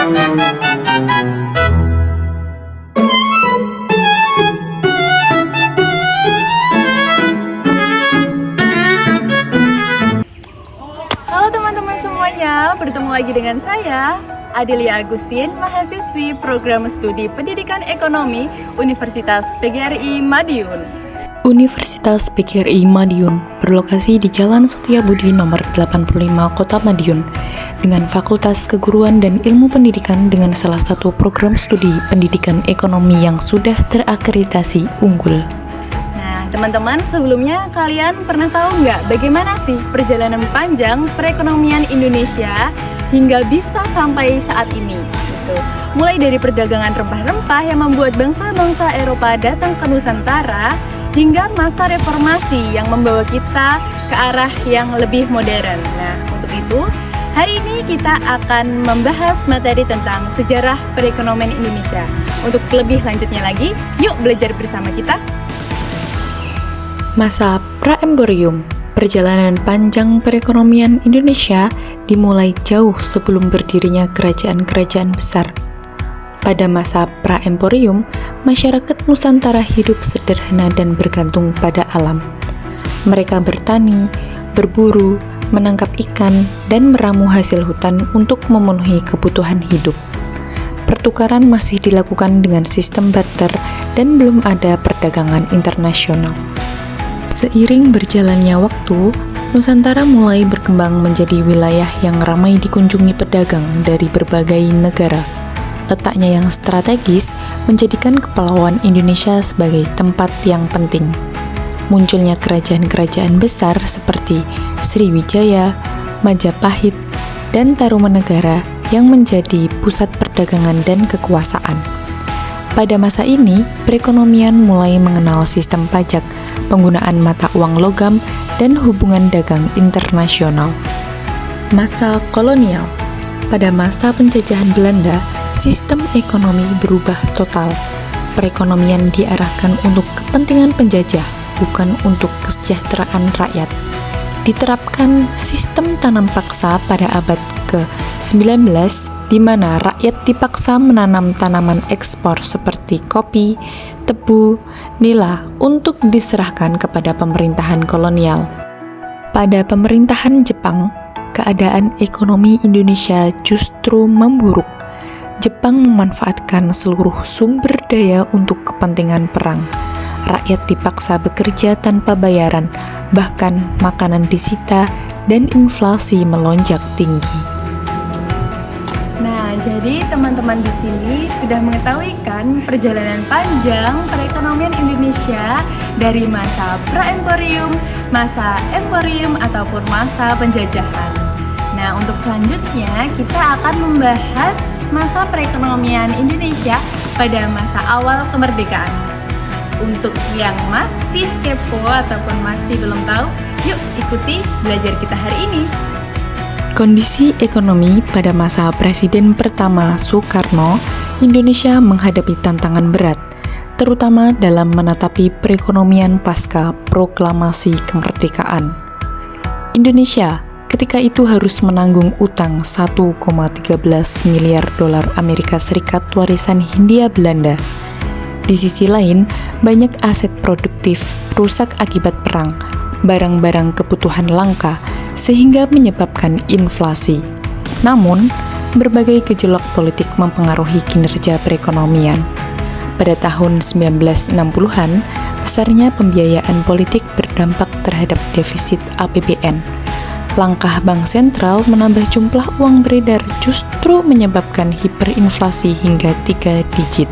Halo teman-teman semuanya, bertemu lagi dengan saya, Adelia Agustin, mahasiswi Program Studi Pendidikan Ekonomi Universitas PGRI Madiun. Universitas PGRI Madiun berlokasi di Jalan Setiabudi nomor 85 Kota Madiun dengan Fakultas Keguruan dan Ilmu Pendidikan dengan salah satu program studi pendidikan ekonomi yang sudah terakreditasi unggul. Nah teman-teman, sebelumnya kalian pernah tahu nggak bagaimana sih perjalanan panjang perekonomian Indonesia hingga bisa sampai saat ini? Gitu. Mulai dari perdagangan rempah-rempah yang membuat bangsa-bangsa Eropa datang ke Nusantara, hingga masa reformasi yang membawa kita ke arah yang lebih modern. Nah, untuk itu, hari ini kita akan membahas materi tentang sejarah perekonomian Indonesia. Untuk lebih lanjutnya lagi, yuk belajar bersama kita. Masa Praemborium, perjalanan panjang perekonomian Indonesia dimulai jauh sebelum berdirinya kerajaan-kerajaan besar. Pada masa Praemporium, masyarakat Nusantara hidup sederhana dan bergantung pada alam. Mereka bertani, berburu, menangkap ikan, dan meramu hasil hutan untuk memenuhi kebutuhan hidup. Pertukaran masih dilakukan dengan sistem barter dan belum ada perdagangan internasional. Seiring berjalannya waktu, Nusantara mulai berkembang menjadi wilayah yang ramai dikunjungi pedagang dari berbagai negara. Letaknya yang strategis menjadikan kepulauan Indonesia sebagai tempat yang penting. Munculnya kerajaan-kerajaan besar seperti Sriwijaya, Majapahit, dan Tarumanegara yang menjadi pusat perdagangan dan kekuasaan. Pada masa ini, perekonomian mulai mengenal sistem pajak, penggunaan mata uang logam, dan hubungan dagang internasional. Masa kolonial. Pada masa penjajahan Belanda, sistem ekonomi berubah total. Perekonomian diarahkan untuk kepentingan penjajah, bukan untuk kesejahteraan rakyat. Diterapkan sistem tanam paksa pada abad ke-19, di mana rakyat dipaksa menanam tanaman ekspor seperti kopi, tebu, nila untuk diserahkan kepada pemerintahan kolonial. Pada pemerintahan Jepang, keadaan ekonomi Indonesia justru memburuk. Jepang memanfaatkan seluruh sumber daya untuk kepentingan perang. Rakyat dipaksa bekerja tanpa bayaran, bahkan makanan disita dan inflasi melonjak tinggi. Nah, jadi teman-teman di sini sudah mengetahui kan perjalanan panjang perekonomian Indonesia dari masa Praemporium, masa Emporium, ataupun masa penjajahan. Nah, untuk selanjutnya kita akan membahas masa perekonomian Indonesia pada masa awal kemerdekaan. Untuk yang masih kepo ataupun masih belum tahu, yuk ikuti belajar kita hari ini. Kondisi ekonomi pada masa Presiden pertama Soekarno, Indonesia menghadapi tantangan berat, terutama dalam menatapi perekonomian pasca proklamasi kemerdekaan. Indonesia ketika itu harus menanggung utang 1,13 miliar dolar Amerika Serikat warisan Hindia Belanda. Di sisi lain, banyak aset produktif rusak akibat perang, barang-barang kebutuhan langka, sehingga menyebabkan inflasi. Namun, berbagai gejolak politik mempengaruhi kinerja perekonomian. Pada tahun 1960-an, besarnya pembiayaan politik berdampak terhadap defisit APBN. Langkah bank sentral menambah jumlah uang beredar justru menyebabkan hiperinflasi hingga 3 digit.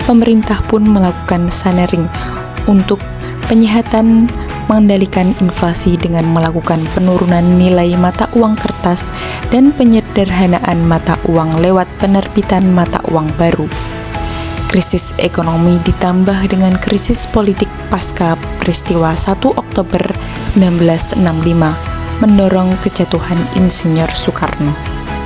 Pemerintah pun melakukan sanering untuk penyehatan mengendalikan inflasi dengan melakukan penurunan nilai mata uang kertas dan penyederhanaan mata uang lewat penerbitan mata uang baru. Krisis ekonomi ditambah dengan krisis politik pasca peristiwa 1 Oktober 1965 mendorong kejatuhan Insinyur Soekarno.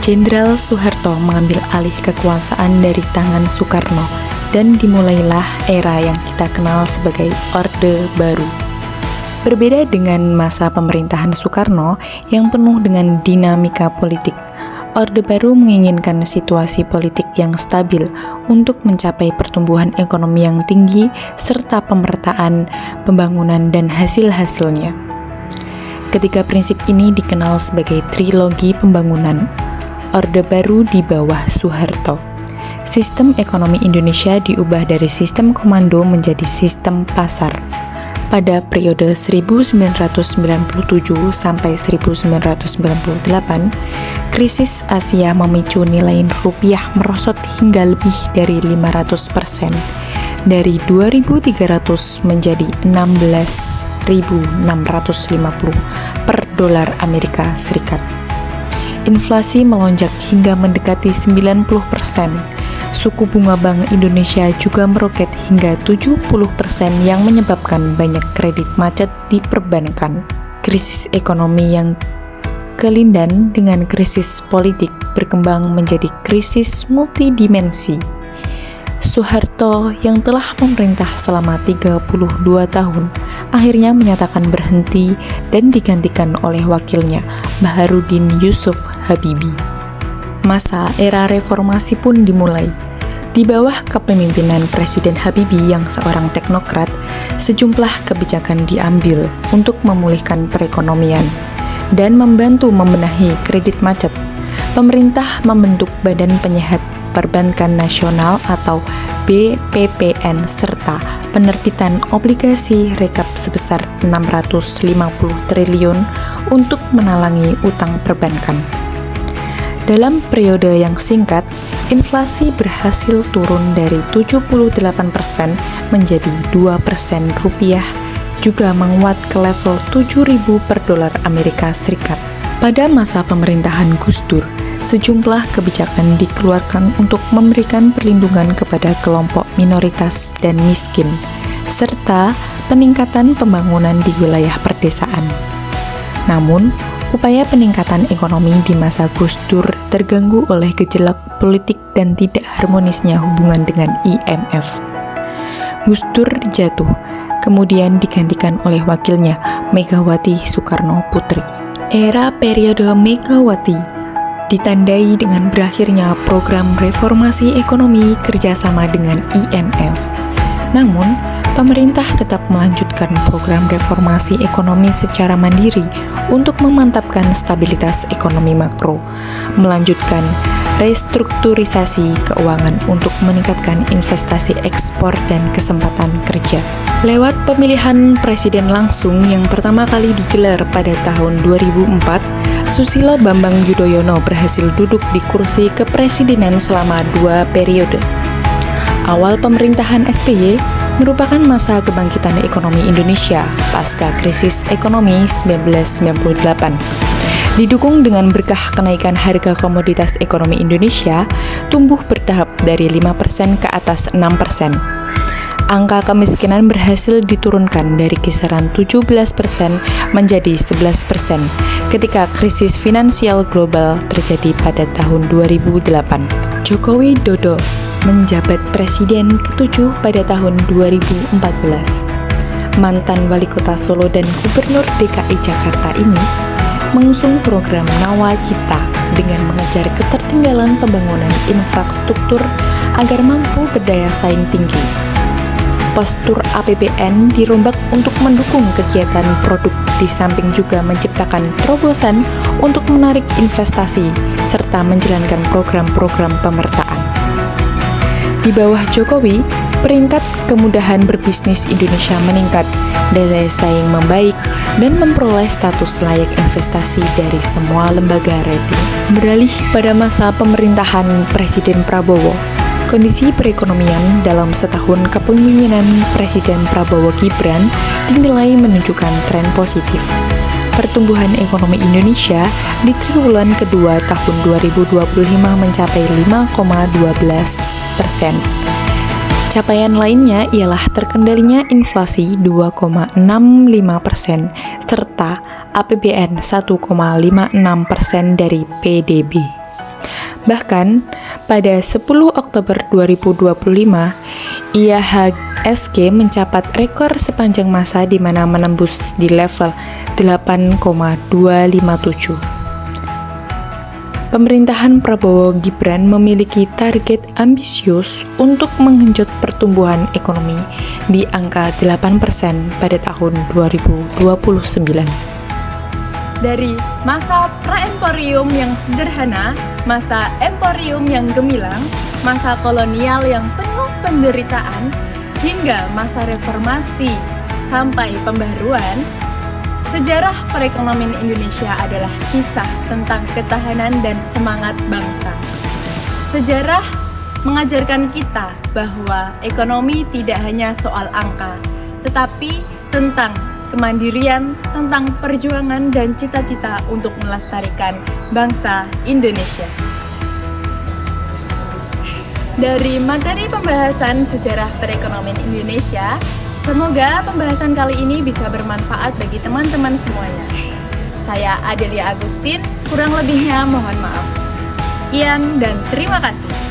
Jenderal Soeharto mengambil alih kekuasaan dari tangan Soekarno dan dimulailah era yang kita kenal sebagai Orde Baru. Berbeda dengan masa pemerintahan Soekarno yang penuh dengan dinamika politik, Orde Baru menginginkan situasi politik yang stabil untuk mencapai pertumbuhan ekonomi yang tinggi serta pemerataan pembangunan dan hasil-hasilnya. Ketiga prinsip ini dikenal sebagai trilogi pembangunan Orde Baru di bawah Soeharto. Sistem ekonomi Indonesia diubah dari sistem komando menjadi sistem pasar. Pada periode 1997 sampai 1998, krisis Asia memicu nilai rupiah merosot hingga lebih dari 500%, dari 2.300 menjadi 16.650 per dolar Amerika Serikat. Inflasi melonjak hingga mendekati 90%. Suku bunga Bank Indonesia juga meroket hingga 70% yang menyebabkan banyak kredit macet di perbankan. Krisis ekonomi yang kelindan dengan krisis politik berkembang menjadi krisis multidimensi. Soeharto yang telah memerintah selama 32 tahun akhirnya menyatakan berhenti dan digantikan oleh wakilnya, Baharudin Yusuf Habibie. Masa era reformasi pun dimulai. Di bawah kepemimpinan Presiden Habibie yang seorang teknokrat, sejumlah kebijakan diambil untuk memulihkan perekonomian dan membantu membenahi kredit macet. Pemerintah membentuk Badan Penyehat Perbankan Nasional atau BPPN serta penerbitan obligasi rekap sebesar 650 triliun untuk menalangi utang perbankan. Dalam periode yang singkat, inflasi berhasil turun dari 78% menjadi 2%. Rupiah juga menguat ke level 7.000 per dolar Amerika Serikat. Pada masa pemerintahan Gus Dur, sejumlah kebijakan dikeluarkan untuk memberikan perlindungan kepada kelompok minoritas dan miskin, serta peningkatan pembangunan di wilayah perdesaan. Namun, upaya peningkatan ekonomi di masa Gus Dur terganggu oleh gejolak politik dan tidak harmonisnya hubungan dengan IMF. Gus Dur jatuh, kemudian digantikan oleh wakilnya, Megawati Soekarno Putri. Era periode Megawati ditandai dengan berakhirnya program reformasi ekonomi kerjasama dengan IMF. Namun, pemerintah tetap melanjutkan program reformasi ekonomi secara mandiri untuk memantapkan stabilitas ekonomi makro, melanjutkan restrukturisasi keuangan untuk meningkatkan investasi ekspor dan kesempatan kerja. Lewat pemilihan presiden langsung yang pertama kali digelar pada tahun 2004, Susilo Bambang Yudhoyono berhasil duduk di kursi kepresidenan selama 2 periode. Awal pemerintahan SBY merupakan masa kebangkitan ekonomi Indonesia pasca krisis ekonomi 1998. Didukung dengan berkah kenaikan harga komoditas ekonomi Indonesia tumbuh bertahap dari 5% ke atas 6%. Angka kemiskinan berhasil diturunkan dari kisaran 17% menjadi 11% ketika krisis finansial global terjadi pada tahun 2008. Joko Widodo menjabat presiden ke-7 pada tahun 2014. Mantan wali kota Solo dan gubernur DKI Jakarta ini mengusung program Nawacita dengan mengejar ketertinggalan pembangunan infrastruktur agar mampu berdaya saing tinggi. Postur APBN dirombak untuk mendukung kegiatan produk di samping juga menciptakan terobosan untuk menarik investasi serta menjalankan program-program pemerataan. Di bawah Jokowi, peringkat kemudahan berbisnis Indonesia meningkat, daya saing membaik, dan memperoleh status layak investasi dari semua lembaga rating. Beralih pada masa pemerintahan Presiden Prabowo, kondisi perekonomian dalam setahun kepemimpinan Presiden Prabowo Gibran dinilai menunjukkan tren positif. Pertumbuhan ekonomi Indonesia di triwulan kedua tahun 2025 mencapai 5,12%. Capaian lainnya ialah terkendalinya inflasi 2,65% serta APBN 1,56% dari PDB. Bahkan, pada 10 Oktober 2025, IHSG mencatat rekor sepanjang masa di mana menembus di level 8,257. pemerintahan Prabowo Gibran memiliki target ambisius untuk menggenjot pertumbuhan ekonomi di angka 8% pada tahun 2029. Dari masa pra-emporium yang sederhana, masa emporium yang gemilang, masa kolonial yang penuh penderitaan, hingga masa reformasi sampai pembaruan, sejarah perekonomian Indonesia adalah kisah tentang ketahanan dan semangat bangsa. Sejarah mengajarkan kita bahwa ekonomi tidak hanya soal angka, tetapi tentang kemandirian, tentang perjuangan dan cita-cita untuk melestarikan bangsa Indonesia. Dari materi pembahasan sejarah perekonomian Indonesia, semoga pembahasan kali ini bisa bermanfaat bagi teman-teman semuanya. Saya Adelia Agustin, kurang lebihnya mohon maaf. Sekian dan terima kasih.